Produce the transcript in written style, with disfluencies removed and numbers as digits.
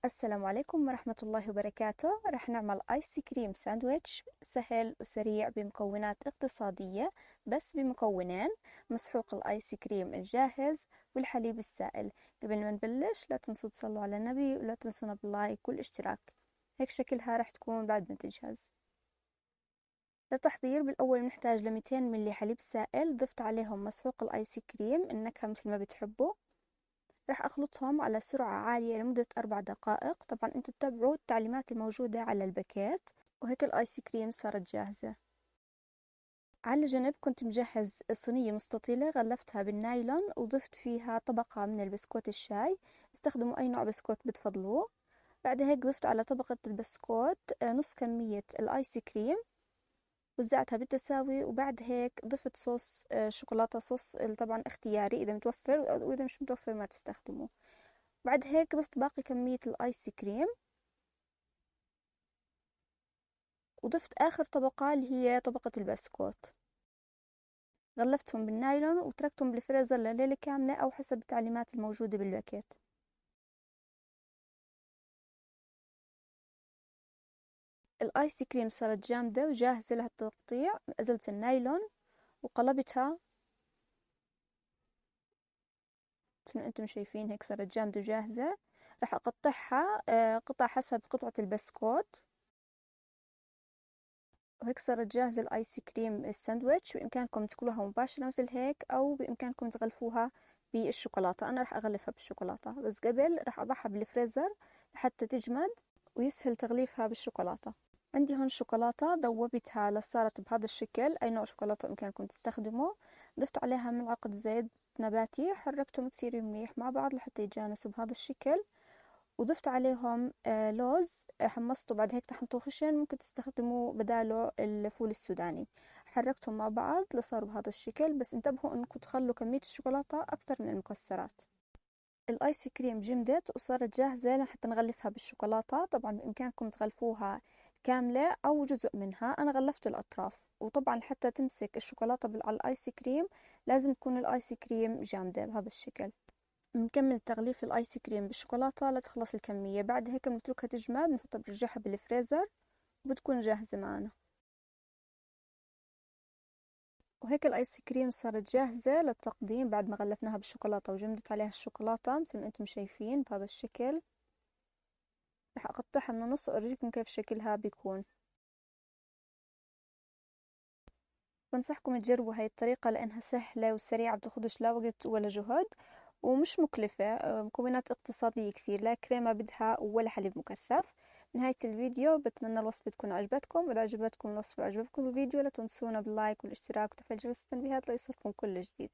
السلام عليكم ورحمة الله وبركاته. رح نعمل آيس كريم ساندويتش سهل وسريع بمكونات اقتصادية، بس بمكونين: مسحوق الآيس كريم الجاهز والحليب السائل. قبل ما نبلش لا تنسوا تصلوا على النبي ولا تنسونا باللايك والاشتراك. هيك شكلها رح تكون بعد ما تجهز. للتحضير بالأول بنحتاج ل 200 ملي حليب سائل، ضفت عليهم مسحوق الآيس كريم النكهة مثل ما بتحبوا. راح أخلطهم على سرعة عالية لمدة 4 دقائق. طبعا انتوا تتبعوا التعليمات الموجودة على الباكيت. وهيك الآيس كريم صارت جاهزة. على جنب كنت مجهز صينية مستطيلة، غلفتها بالنايلون وضفت فيها طبقة من البسكوت الشاي. استخدموا أي نوع بسكوت بتفضلوه. بعد هيك ضفت على طبقة البسكوت نص كمية الآيس كريم، وزعتها بالتساوي. وبعد هيك ضفت صوص شوكولاتة، صوص طبعا اختياري إذا متوفر، وإذا مش متوفر ما تستخدموه. بعد هيك ضفت باقي كمية الآيس كريم، وضفت آخر طبقة اللي هي طبقة البسكوت. غلفتهم بالنايلون وتركتهم بالفريزر لليلة كاملة أو حسب التعليمات الموجودة بالباكيت. الآيس كريم صارت جامدة وجاهزة للتقطيع. أزلت النايلون وقلبتها مثل ما انتم شايفين، هيك صارت جامدة وجاهزة. راح أقطعها قطع حسب قطعة البسكوت. وهيك صارت جاهزة الآيس كريم الساندويتش. بإمكانكم تاكلوها مباشرة مثل هيك، أو بإمكانكم تغلفوها بالشوكولاتة. أنا رح أغلفها بالشوكولاتة، بس قبل رح أضعها بالفريزر لحتى تجمد ويسهل تغليفها بالشوكولاتة. عندي هون شوكولاتة ذوبتها لصارت بهذا الشكل. أي نوع شوكولاتة بإمكانكم تستخدمه. ضفت عليها ملعقة زيت نباتي، حركتهم كثير منيح مع بعض لحتى يتجانسوا بهذا الشكل. وضفت عليهم لوز حمصته، بعد هيك طحنته خشن، ممكن تستخدموا بداله الفول السوداني. حركتهم مع بعض لصاروا بهذا الشكل، بس انتبهوا انكم تخلوا كمية الشوكولاتة أكثر من المكسرات. الآيس كريم جمدت وصارت جاهزة لحتى نغلفها بالشوكولاتة. طبعا بإمكانكم تغلفوها كاملة أو جزء منها. أنا غلفت الأطراف. وطبعا حتى تمسك الشوكولاتة على الآيس كريم لازم تكون الآيس كريم جامدة بهذا الشكل. بنكمل تغليف الآيس كريم بالشوكولاتة لتخلص الكمية. بعد هيك بنتركها تجمد، بنحطها برجعها بالفريزر وبتكون جاهزة معنا. وهيك الآيس كريم صارت جاهزة للتقديم بعد ما غلفناها بالشوكولاتة وجمدت عليها الشوكولاتة مثل ما انتم شايفين بهذا الشكل. رح أقطعها من النص وأورجيكم كيف شكلها بيكون. بنصحكم تجربوا هاي الطريقة لأنها سهلة وسريعة، بتاخدش لا وقت ولا جهد، ومش مكلفة. مكونات اقتصادية كثير، لا كريمة بدها ولا حليب مكثف. نهاية الفيديو بتمنى الوصفة تكون عجبتكم. وإذا عجبتكم الوصفة وعجبكم الفيديو لا تنسونا باللايك والاشتراك وتفعيل جرس التنبيهات ليصلكم كل جديد.